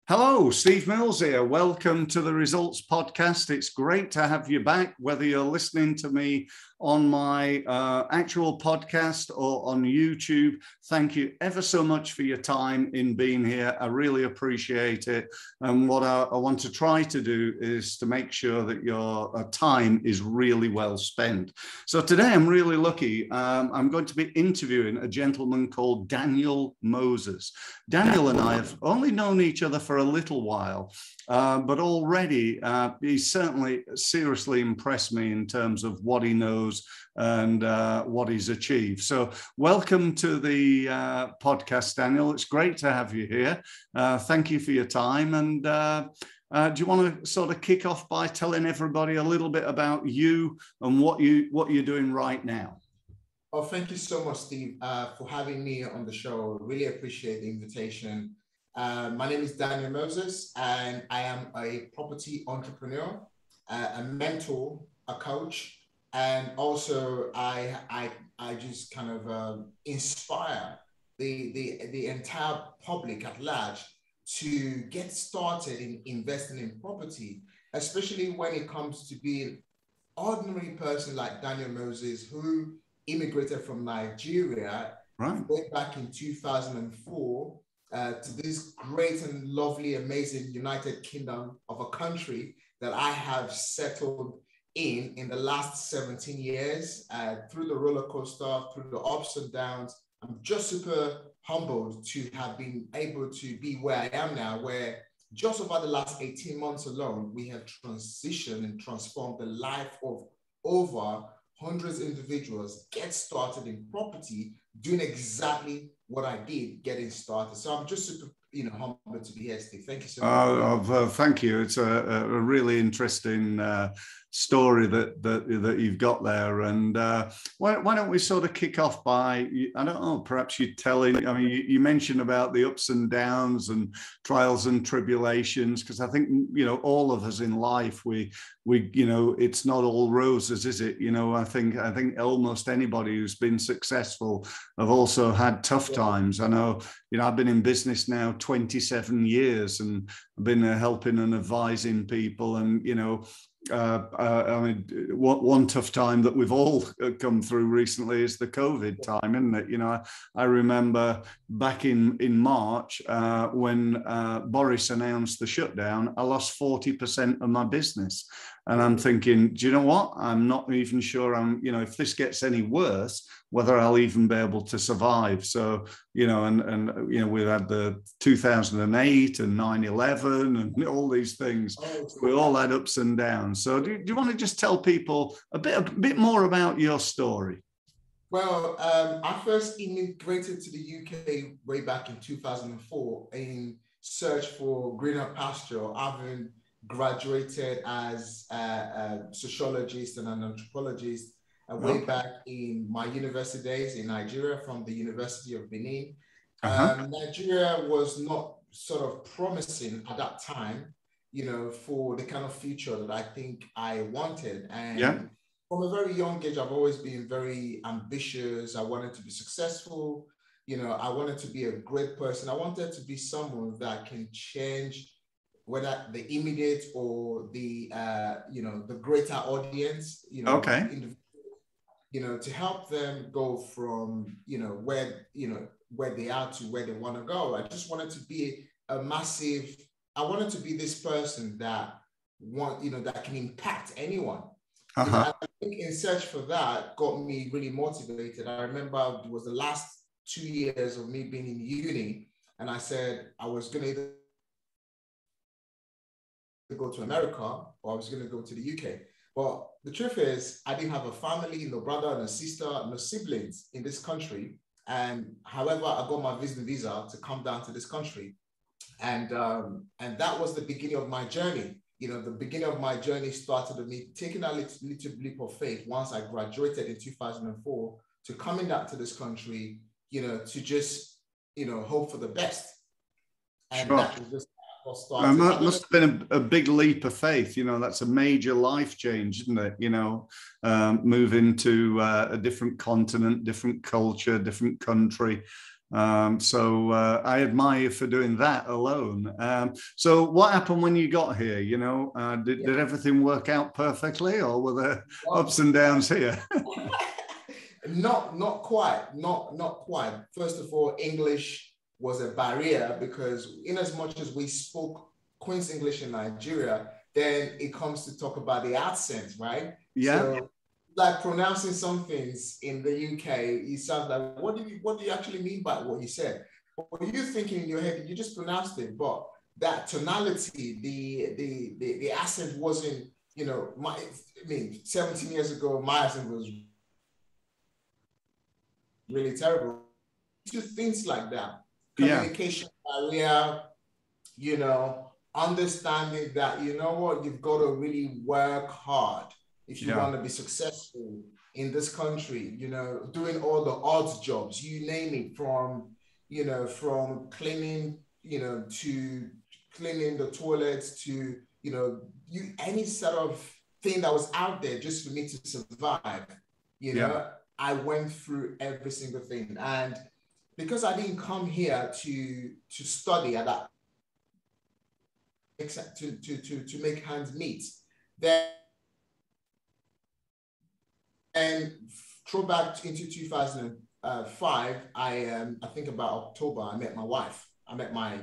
Hello, Steve Mills here. Welcome to the Results Podcast. It's great to have you back, whether you're listening to me on my actual podcast or on YouTube. Thank you ever so much for your time in being here. I really appreciate it. And what I want to try to do is to make sure that your time is really well spent. So today I'm really lucky. I'm going to be interviewing a gentleman called Daniel Moses. Daniel and I have only known each other for a little while, but already he's certainly seriously impressed me in terms of what he knows and what he's achieved. So welcome to the podcast, Daniel. It's great to have you here. Thank you for your time. And do you want to sort of kick off by telling everybody a little bit about you and what you're doing right now? Oh, thank you so much, Steve, for having me on the show. Really appreciate the invitation. My name is Daniel Moses, and I am a property entrepreneur, a mentor, a coach, and also I just kind of inspire the entire public at large to get started in investing in property, especially when it comes to being an ordinary person like Daniel Moses, who immigrated from Nigeria way back in 2004 to this great and lovely, amazing United Kingdom of a country that I have settled in the last 17 years, through the roller coaster, through the ups and downs. I'm just super humbled to have been able to be where I am now, where just over the last 18 months alone, we have transitioned and transformed the life of over hundreds of individuals get started in property, doing exactly what I did getting started. So I'm just super, humbled to be here, Steve. Thank you so much. Thank you. It's a really interesting story that you've got there. And why don't we sort of kick off by, I don't know, perhaps you telling, I mean, you mentioned about the ups and downs and trials and tribulations, because I think, all of us in life, we it's not all roses, is it? I think almost anybody who's been successful have also had tough times. I know, I've been in business now 27 years and I've been helping and advising people, and I mean, one tough time that we've all come through recently is the COVID time, isn't it? I remember back in March when Boris announced the shutdown, I lost 40% of my business. And I'm thinking, do you know what? I'm not even sure if this gets any worse, whether I'll even be able to survive. So, we've had the 2008 and 9/11 and all these things. We all had ups and downs. So do you want to just tell people a bit more about your story? Well, I first immigrated to the UK way back in 2004 in search for greener pasture, having graduated as a sociologist and an anthropologist way back in my university days in Nigeria from the University of Benin. Nigeria was not sort of promising at that time, for the kind of future that I think I wanted. And from a very young age, I've always been very ambitious. I wanted to be successful. I wanted to be a great person. I wanted to be someone that can change whether the immediate or the the greater audience, to help them go from where they are to where they want to go. I just wanted to be I wanted to be this person that that can impact anyone. I think in search for that got me really motivated. I remember it was the last 2 years of me being in uni, and I said I was going to either go to America or I was going to go to the UK. But the truth is, I didn't have a family, no brother, no sister, no siblings in this country. And however, I got my visiting visa to come down to this country. And that was the beginning of my journey. The beginning of my journey started with me taking a little leap of faith once I graduated in 2004 to coming down to this country, to just, hope for the best. And that was just that must have been a big leap of faith. That's a major life change, isn't it? Moving to a different continent, different culture, different country. I admire you for doing that alone. So what happened when you got here? You know, did everything work out perfectly, or were there ups and downs here? Not quite. Not quite. First of all, English was a barrier because in as much as we spoke Queen's English in Nigeria, then it comes to talk about the accent, right? Yeah. So like pronouncing some things in the UK, it sounds like, what do you actually mean by what you said? What are you thinking in your head? You just pronounced it, but that tonality, the accent wasn't, you know, 17 years ago, my accent was really terrible. To things like that, communication barrier, you know, understanding that, you know what, you've got to really work hard if you want to be successful in this country, you know, doing all the odd jobs, you name it, from, you know, from cleaning, you know, to cleaning the toilets to, you know, any sort of thing that was out there just for me to survive, you know. I went through every single thing. And because I didn't come here to study at that, to make hands meet, then, and throw back into 2005, I think about October, I met my wife. I met my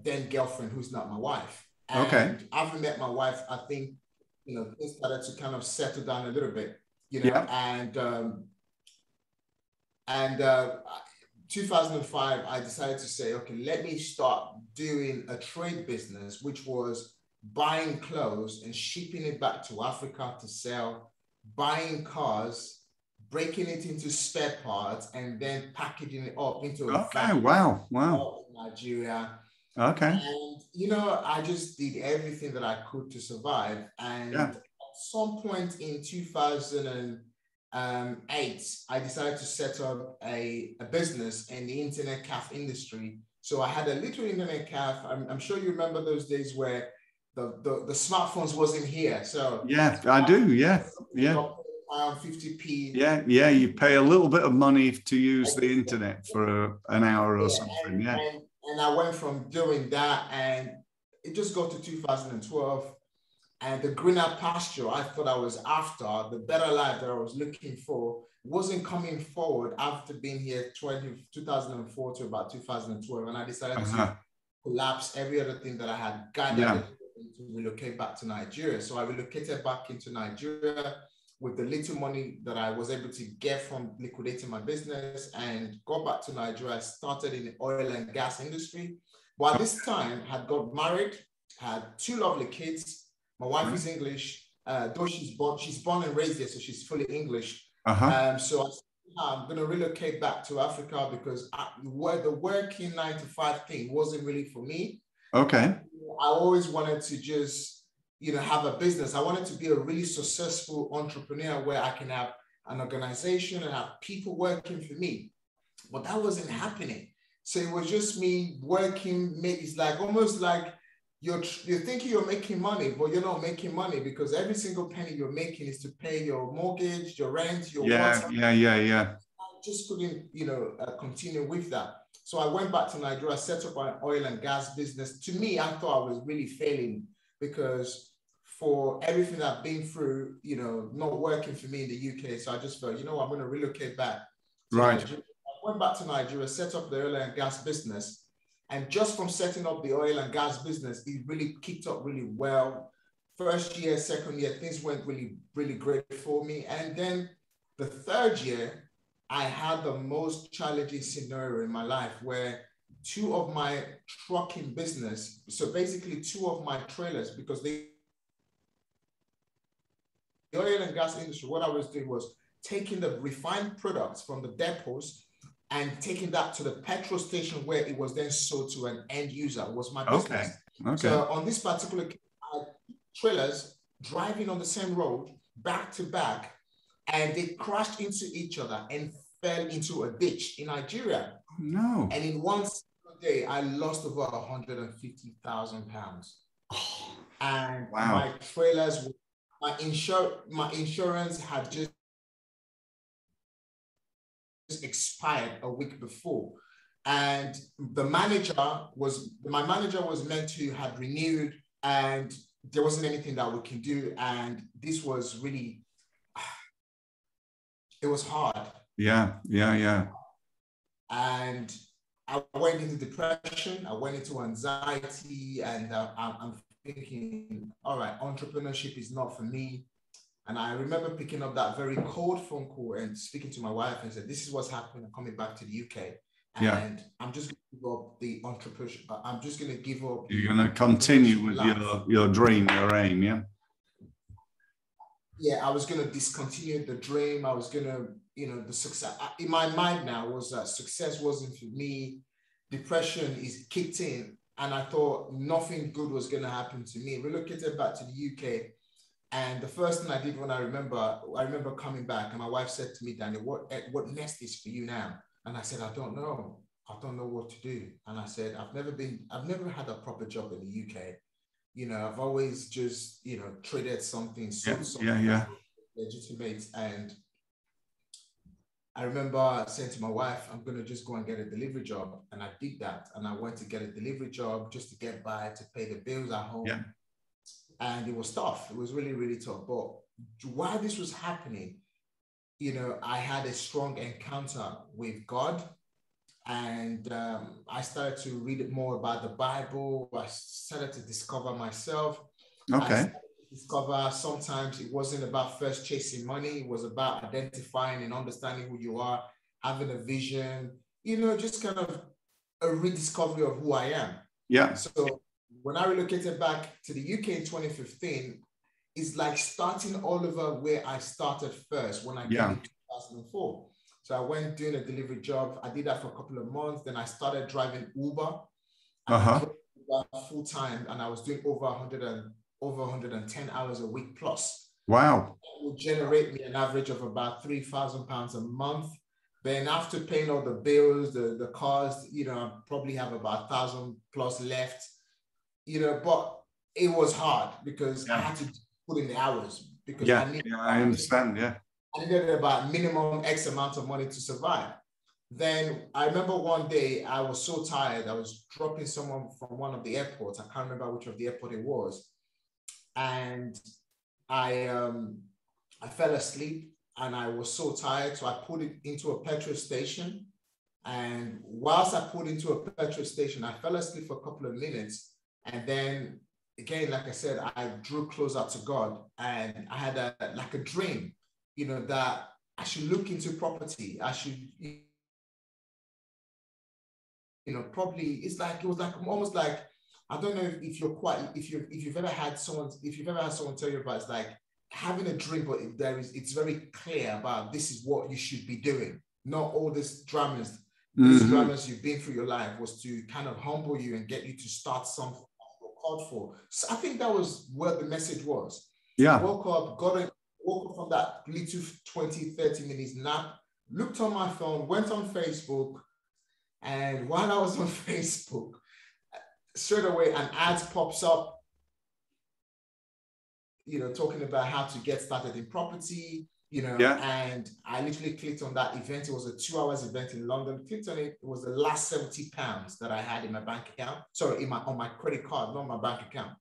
then girlfriend, who's not my wife. And after met my wife, I think, you know, things started to kind of settle down a little bit, you know. And 2005, I decided to say, okay, let me start doing a trade business, which was buying clothes and shipping it back to Africa to sell, buying cars, breaking it into spare parts, and then packaging it up into a van. Wow. In Nigeria. And, you know, I just did everything that I could to survive. And at some point in 2008, I decided to set up a business in the internet cafe industry. So I had a little internet cafe. I'm sure you remember those days where the smartphones wasn't here. So I do. 50p. You pay a little bit of money to use the internet for an hour or something. And I went from doing that, and it just got to 2012. And the greener pasture I thought I was after, the better life that I was looking for, wasn't coming forward after being here 2004 to about 2012. And I decided to collapse every other thing that I had gathered to relocate back to Nigeria. So I relocated back into Nigeria with the little money that I was able to get from liquidating my business, and got back to Nigeria. I started in the oil and gas industry. But at this time, had got married, had 2 lovely kids. My wife is English, though she's born and raised here, so she's fully English. So I'm going to relocate back to Africa because the working 9-to-5 thing wasn't really for me. I always wanted to just, you know, have a business. I wanted to be a really successful entrepreneur where I can have an organization and have people working for me. But that wasn't happening. So it was just me working. It's like almost like you're thinking you're making money, but you're not making money, because every single penny you're making is to pay your mortgage, your rent, your water. I just couldn't, you know, continue with that. So I went back to Nigeria, set up an oil and gas business. To me, I thought I was really failing, because for everything I've been through, you know, not working for me in the UK. So I just felt, you know, I'm going to relocate back to Nigeria. I went back to Nigeria, set up the oil and gas business. And just from setting up the oil and gas business, it really kicked up really well. First year, second year, things went really, really great for me. And then the third year, I had the most challenging scenario in my life, where 2 of my trucking business, so basically 2 of my trailers, because the oil and gas industry, what I was doing was taking the refined products from the depots and taking that to the petrol station, where it was then sold to an end user, was my business. So on this particular case, I had trailers driving on the same road back to back, and they crashed into each other and fell into a ditch in Nigeria. And in one single day, I lost over 150,000 pounds. And my trailers, my insurance had just expired a week before. And my manager was meant to have renewed, and there wasn't anything that we can do. And this was really, it was hard. Yeah. And I went into depression, I went into anxiety, and I'm thinking, all right, entrepreneurship is not for me. And I remember picking up that very cold phone call and speaking to my wife and said, this is what's happening. I'm coming back to the UK. And I'm just going to give up the entrepreneurship. I'm just going to give up. You're going to continue with your dream, your aim, yeah? Yeah, I was going to discontinue the dream. I was going to, the success. In my mind now was that success wasn't for me. Depression is kicked in. And I thought nothing good was going to happen to me. Relocated back to the UK. And the first thing I did when I remember coming back, and my wife said to me, Daniel, what next is for you now? And I said, I don't know. I don't know what to do. And I said, I've never had a proper job in the UK. I've always just, traded something, legitimate. And I remember saying to my wife, I'm going to just go and get a delivery job. And I did that. And I went to get a delivery job just to get by, to pay the bills at home. Yeah. And it was tough. It was really, really tough. But while this was happening, I had a strong encounter with God. And I started to read more about the Bible. I started to discover myself. Okay. I started to discover sometimes it wasn't about first chasing money. It was about identifying and understanding who you are, having a vision, just kind of a rediscovery of who I am. Yeah. So when I relocated back to the UK in 2015, it's like starting all over where I started first when I came in 2004. So I went doing a delivery job. I did that for a couple of months. Then I started driving Uber. Full time, and I was doing over 110 hours a week plus. Wow. It would generate me an average of about £3,000 a month. Then after paying all the bills, the cost, I probably have about 1,000 plus left. But it was hard because I had to put in the hours because I understand. Yeah. I needed about minimum X amount of money to survive. Then I remember one day I was so tired. I was dropping someone from one of the airports. I can't remember which of the airport it was. And I fell asleep and I was so tired. So I put it into a petrol station. And whilst I put into a petrol station, I fell asleep for a couple of minutes. And then again, like I said, I drew closer to God, and I had a dream, that I should look into property. I should, probably it was like almost like, I don't know if you've ever had someone tell you about, it's like having a dream, but it's very clear about this is what you should be doing, not all these dramas. These dramas you've been through your life was to kind of humble you and get you to start something you're called for. So I think that was what the message was. Yeah. I woke up from that little 20-30 minutes nap, looked on my phone, went on Facebook, and while I was on Facebook, straight away an ad pops up, talking about how to get started in property. And I literally clicked on that event. It was a 2 hours event in London. Clicked on it. It was the last £70 that I had in my bank account. Sorry, on my credit card, not my bank account.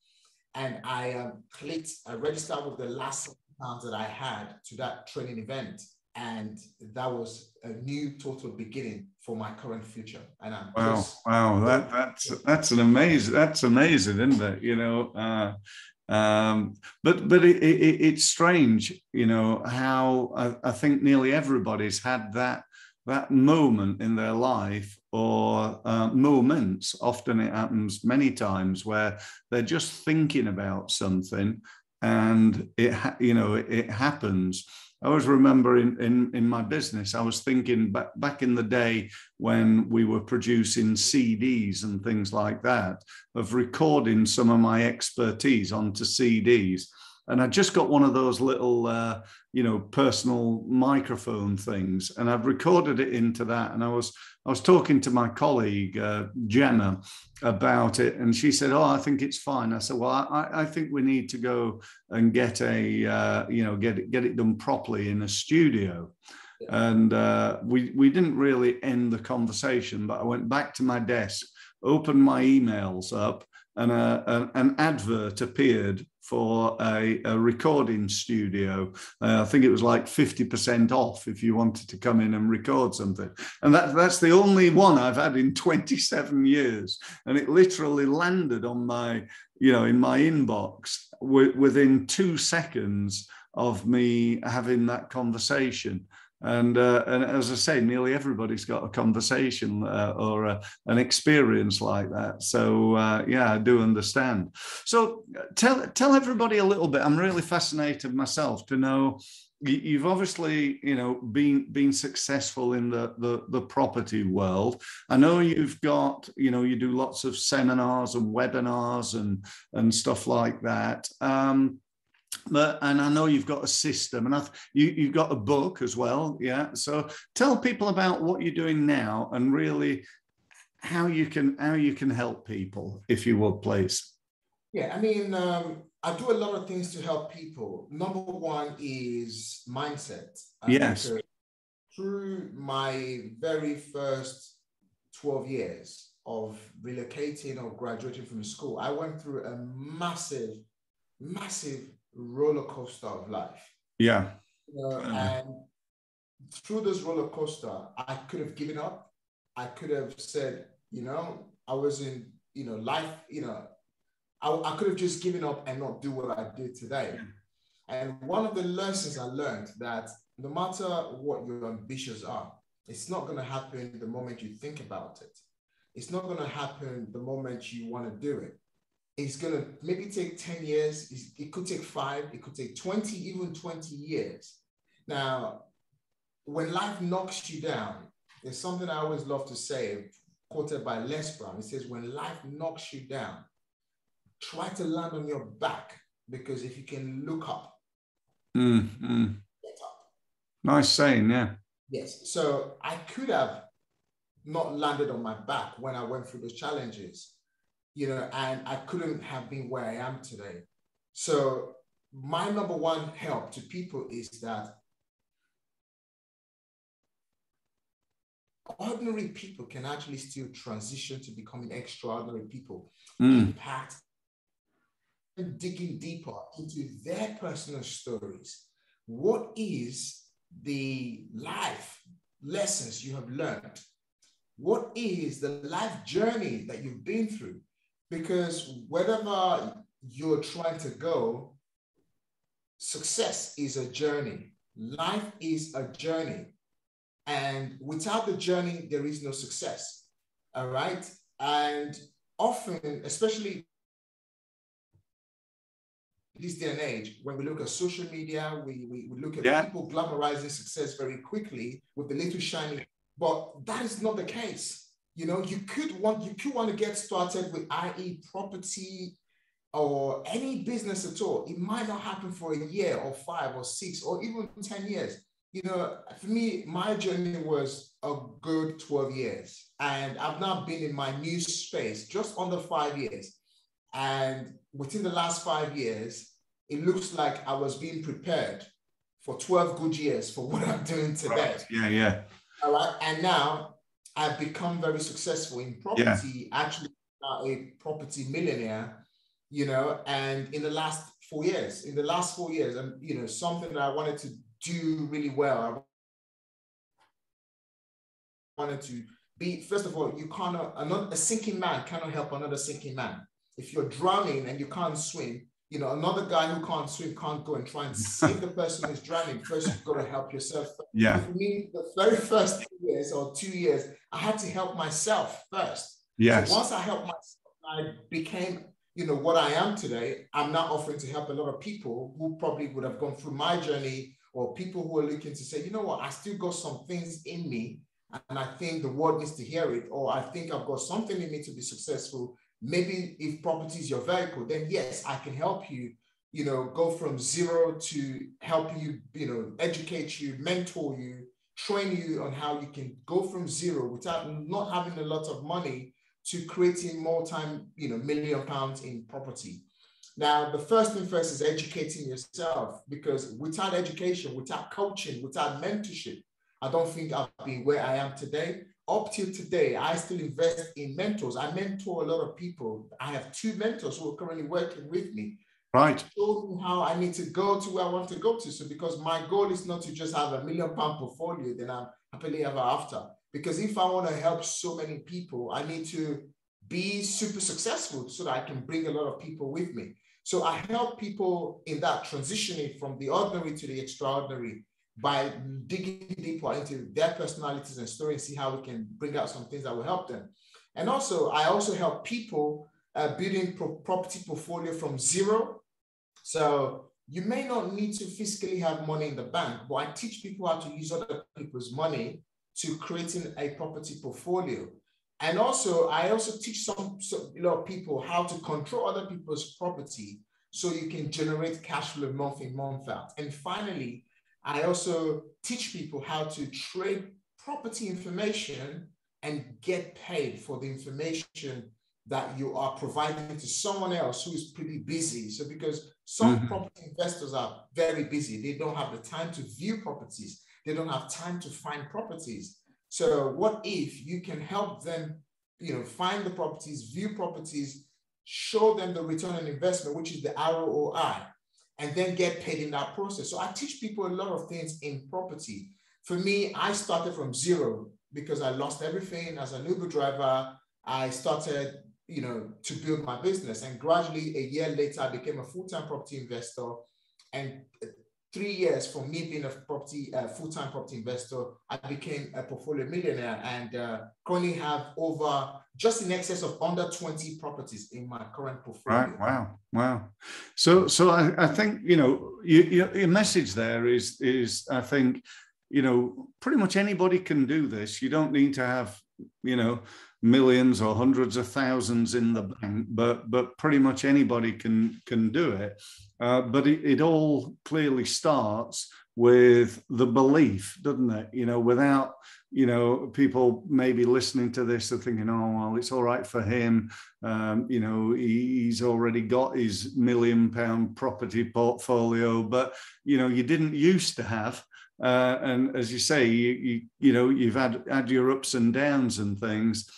And I registered with the last £70 that I had to that training event. And that was a new total beginning for my current future. And that's amazing, isn't it? But it's strange, how I think nearly everybody's had that moment in their life, or moments. Often it happens many times where they're just thinking about something, and it happens. I always remember in my business, I was thinking back in the day when we were producing CDs and things like that, of recording some of my expertise onto CDs. And I just got one of those little, personal microphone things, and I've recorded it into that. And I was talking to my colleague, Gemma, about it, and she said, "Oh, I think it's fine." I said, "Well, I think we need to go and get get it done properly in a studio." And we didn't really end the conversation, but I went back to my desk, opened my emails up, and an advert appeared for a recording studio. I think it was like 50% off if you wanted to come in and record something. And that's the only one I've had in 27 years. And it literally landed on my, in my inbox within 2 seconds of me having that conversation. And as I say, nearly everybody's got a conversation or an experience like that. So yeah, I do understand. So tell everybody a little bit. I'm really fascinated myself to know. You've obviously, been successful in the property world. I know you've got, you do lots of seminars and webinars and stuff like that. And I know you've got a system, and you've got a book as well, yeah. So tell people about what you're doing now, and really how you can help people, if you would, please. Yeah, I mean, I do a lot of things to help people. Number one is mindset. Yes. Through my very first 12 years of relocating or graduating from school, I went through a massive roller coaster of life. Yeah. And through this roller coaster, I could have given up. I could have said, I was in, life, I could have just given up and not do what I did today. And one of the lessons I learned, that no matter what your ambitions are, it's not going to happen the moment you think about it. It's not going to happen the moment you want to do it. It's going to maybe take 10 years. It could take 5, it could take 20, even 20 years. Now, when life knocks you down, there's something I always love to say, quoted by Les Brown. It says, when life knocks you down, try to land on your back, because if you can look up, get up. Nice saying, yeah. Yes. So I could have not landed on my back when I went through those challenges, and I couldn't have been where I am today. So my number one help to people is that ordinary people can actually still transition to becoming extraordinary people. Impact, and digging deeper into their personal stories. What is the life lessons you have learned? What is the life journey that you've been through? Because wherever you're trying to go, success is a journey. Life is a journey. And without the journey, there is no success. All right. And often, especially this day and age, when we look at social media, we look at people glamorizing success very quickly with the little shiny, but that is not the case. You could want to get started with, i.e., property or any business at all. It might not happen for a year or 5 or 6 or even 10 years. For me, my journey was a good 12 years. And I've now been in my new space just under 5 years. And within the last 5 years, it looks like I was being prepared for 12 good years for what I'm doing today. Right. Yeah. All right. And now I've become very successful in property, actually now a property millionaire, and in the last 4 years, and, something that I wanted to do really well, I wanted to be, first of all, a sinking man cannot help another sinking man. If you're drowning and you can't swim, another guy who can't swim can't go and try and save the person who's drowning. First, you've got to help yourself. Yeah. For me, the very first 2 years or 2 years, I had to help myself first. Yes. So once I helped myself, I became, what I am today. I'm now offering to help a lot of people who probably would have gone through my journey, or people who are looking to say, I still got some things in me, and I think the world needs to hear it, or I think I've got something in me to be successful. Maybe if property is your vehicle, then yes, I can help you, go from zero to helping you, educate you, mentor you, train you on how you can go from zero without not having a lot of money to creating multi-million pounds in property. Now, the first thing first is educating yourself, because without education, without coaching, without mentorship, I don't think I'll be where I am today. Up till today, I still invest in mentors. I mentor a lot of people. I have 2 mentors who are currently working with me. Right. Show me how I need to go to where I want to go to. So because my goal is not to just have a £1 million portfolio, then I'm happily ever after. Because if I want to help so many people, I need to be super successful so that I can bring a lot of people with me. So I help people in that transitioning from the ordinary to the extraordinary by digging deeper into their personalities and stories, see how we can bring out some things that will help them. And also, I also help people building property portfolio from zero. So you may not need to physically have money in the bank, but I teach people how to use other people's money to creating a property portfolio. And also, I also teach some people how to control other people's property so you can generate cash flow month in, month out. And finally, I also teach people how to trade property information and get paid for the information that you are providing to someone else who is pretty busy. So because some property investors are very busy, they don't have the time to view properties. They don't have time to find properties. So what if you can help them, find the properties, view properties, show them the return on investment, which is the ROI, and then get paid in that process. So I teach people a lot of things in property. For me, I started from zero because I lost everything as an Uber driver. I started, to build my business, and gradually a year later, I became a full-time property investor. And 3 years from me being a full-time property investor, I became a portfolio millionaire, and currently have over just in excess of under 20 properties in my current portfolio. Right. Wow. So I think, your message there is I think, pretty much anybody can do this. You don't need to have, millions or hundreds of thousands in the bank, but pretty much anybody can do it. But it all clearly starts with the belief, doesn't it? Without, people maybe listening to this are thinking, oh, well, it's all right for him. He's already got his £1 million property portfolio, but, you didn't used to have. And as you say, you've had your ups and downs and things.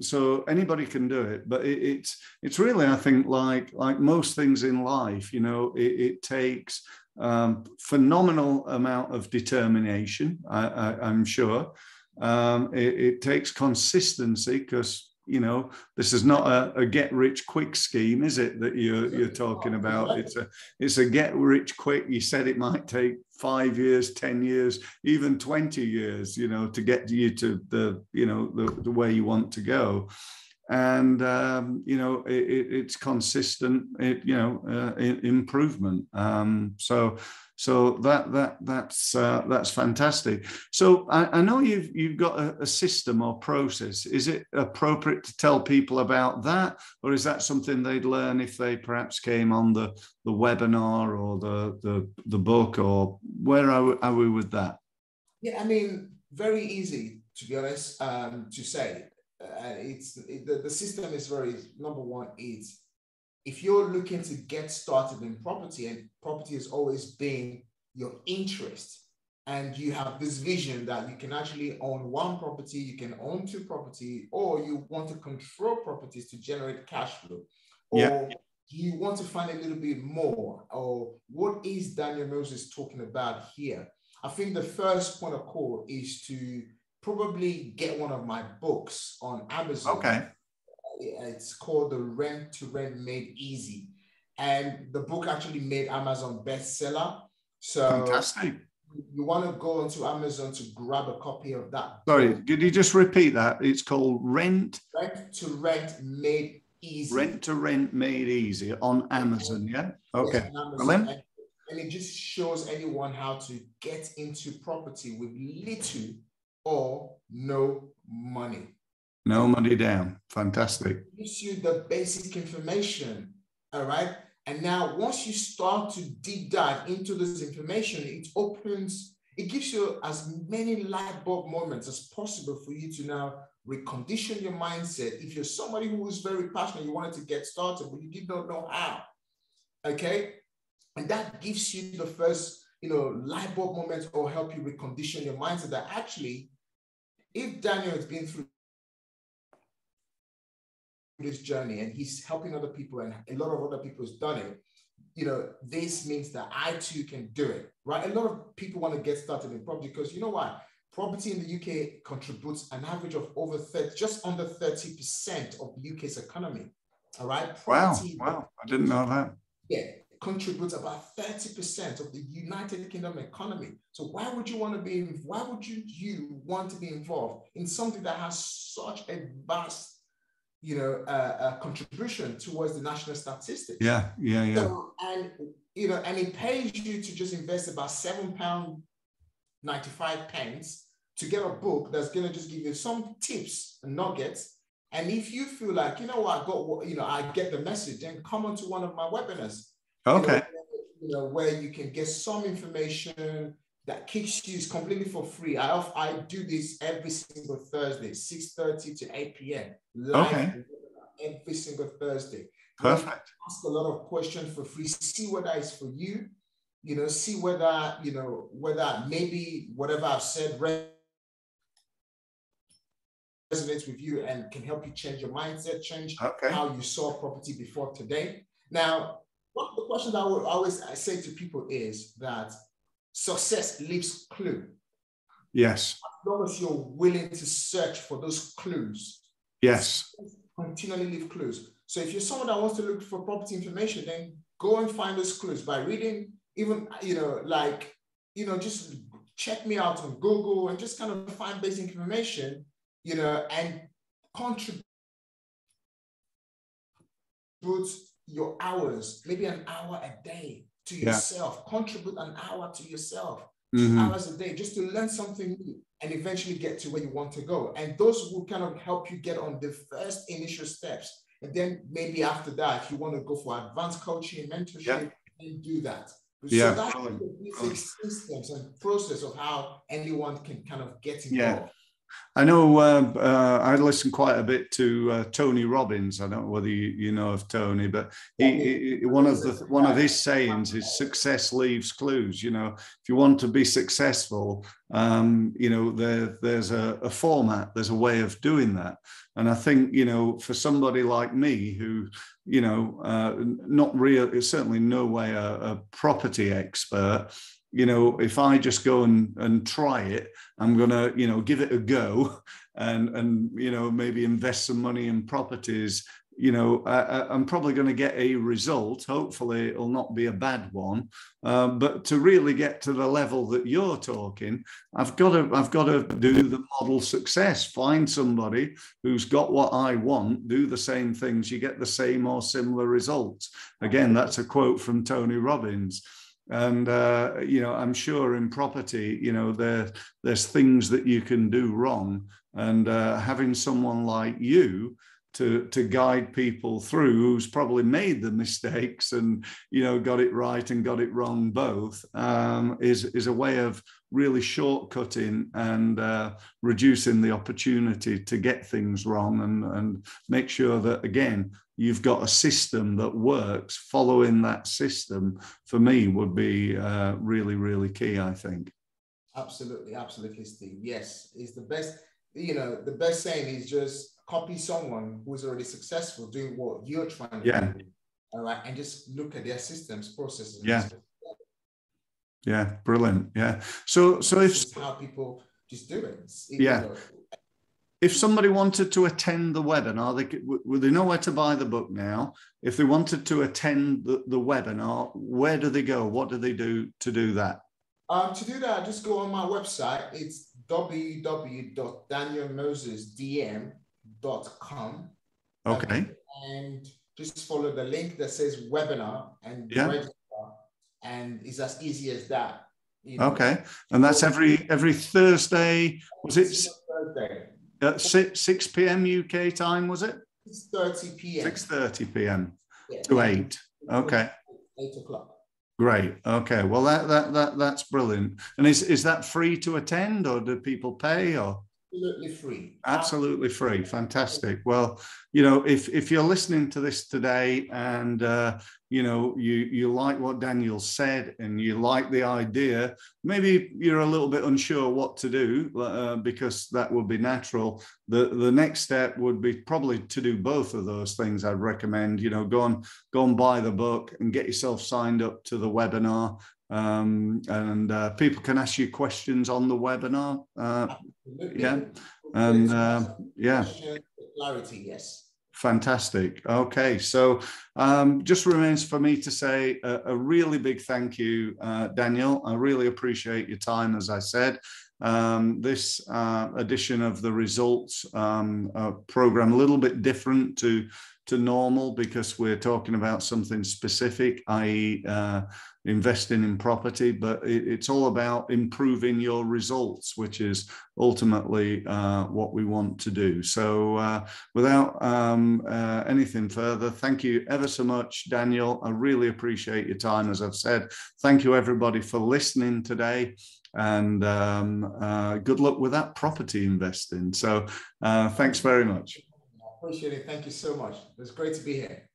So anybody can do it, but it's really, I think, like most things in life, it takes phenomenal amount of determination. I'm sure it takes consistency, because this is not a get rich quick scheme, is it, that you're talking about? It's a get rich quick. You said it might take 5 years, 10 years, even 20 years, to get you to the way you want to go. And it's consistent, improvement. So that's fantastic. So I know you've got a system or process. Is it appropriate to tell people about that, or is that something they'd learn if they perhaps came on the webinar or the book, or where are we with that? Yeah, I mean, very easy, to be honest, to say. The system is very, number one is, if you're looking to get started in property, and property has always been your interest, and you have this vision that you can actually own one property, you can own 2 properties, or you want to control properties to generate cash flow, or you want to find a little bit more, or what is Daniel Moses talking about here? I think the first point of call is to probably get one of my books on Amazon. Okay. It's called The Rent to Rent Made Easy. And the book actually made Amazon bestseller. So fantastic. You want to go onto Amazon to grab a copy of that. Sorry, could you just repeat that? It's called Rent to Rent Made Easy. Rent to Rent Made Easy on Amazon, yeah? Okay. Yes, on Amazon. And it just shows anyone how to get into property with little or no money. No money down. Fantastic. It gives you the basic information, all right? And now once you start to deep dive into this information, it gives you as many light bulb moments as possible for you to now recondition your mindset. If you're somebody who is very passionate, you wanted to get started, but you did not know how, okay? And that gives you the first light bulb moments or help you recondition your mindset that actually, if Daniel has been through this journey and he's helping other people and a lot of other people has done it, this means that I too can do it, right? A lot of people want to get started in property because you know what? Property in the UK contributes an average of over 30, just under 30% of the UK's economy. All right. Property, wow. I didn't know that. Yeah, contributes about 30% of the United Kingdom economy. So why would you want to be involved in something that has such a vast contribution towards the national statistics? Yeah. So, and it pays you to just invest about £7.95 to get a book that's going to just give you some tips and nuggets. And if you feel like, I get the message, then come on to one of my webinars. Okay. Where you can get some information that kicks you, is completely for free. I do this every single Thursday, 6:30 to 8 p.m. live every single Thursday. Perfect. Ask a lot of questions for free. See whether it's for you. See whether whether maybe whatever I've said resonates with you and can help you change your mindset, change how you saw property before today. Now, one of the questions I would always say to people is that success leaves clue. Yes. As long as you're willing to search for those clues. Yes. Continually leave clues. So if you're someone that wants to look for property information, then go and find those clues by reading, even, just check me out on Google and just kind of find basic information, and contribute your hours, maybe an hour a day to yourself. Contribute an hour to yourself, 2 hours a day, just to learn something new and eventually get to where you want to go. And those will kind of help you get on the first initial steps. And then maybe after that, if you want to go for advanced coaching, mentorship, then do that. So that's the basic systems and process of how anyone can kind of get involved. I know I listen quite a bit to Tony Robbins. I don't know whether you know of Tony, but one of his sayings is success leaves clues. If you want to be successful, there's a format, there's a way of doing that. And I think, for somebody like me who, not real, certainly no way a property expert, if I just go and try it, I'm going to, give it a go and maybe invest some money in properties, I'm probably going to get a result. Hopefully it'll not be a bad one. But to really get to the level that you're talking, I've got to do the model success, find somebody who's got what I want, do the same things, you get the same or similar results. Again, that's a quote from Tony Robbins. And, I'm sure in property, there's things that you can do wrong. And having someone like you to guide people through, who's probably made the mistakes and, got it right and got it wrong both, is a way of really shortcutting and reducing the opportunity to get things wrong and make sure that, again, you've got a system that works. Following that system, for me, would be really, really key, I think. Absolutely, Steve. Yes, it's the best. The best saying is just copy someone who's already successful doing what you're trying to do. All right, and just look at their systems, processes. Yeah, brilliant. Yeah. So if how people just do it. If somebody wanted to attend the webinar, would they know where to buy the book now? If they wanted to attend the webinar, where do they go? What do they do to do that? To do that, just go on my website. It's www.danielmosesdm.com. Okay. And just follow the link that says webinar and register. And it's as easy as that. Okay. And that's every Thursday. Was it Thursday? 6 p.m. UK time, was it? 6:30 p.m. 6:30 p.m. to 8. Okay. 8 o'clock. Great. Okay. Well, that's brilliant. And is that free to attend, or do people pay? Or Absolutely free. Absolutely free. Fantastic. Well, you know, if you're listening to this today and you know you like what Daniel said and you like the idea, maybe you're a little bit unsure what to do because that would be natural. The next step would be probably to do both of those things. I'd recommend, you know, go and buy the book and get yourself signed up to the webinar. And people can ask you questions on the webinar. Yeah. And yeah, clarity, yes. Fantastic. Okay, so just remains for me to say a really big thank you, Daniel. I really appreciate your time, as I said. This edition of the results program, a little bit different to normal because we're talking about something specific, i.e. Investing in property, but it's all about improving your results, which is ultimately what we want to do. So without anything further, thank you ever so much, Daniel. I really appreciate your time, as I've said. Thank you, everybody, for listening today. And good luck with that property investing. So thanks very much. I appreciate it. Thank you so much. It was great to be here.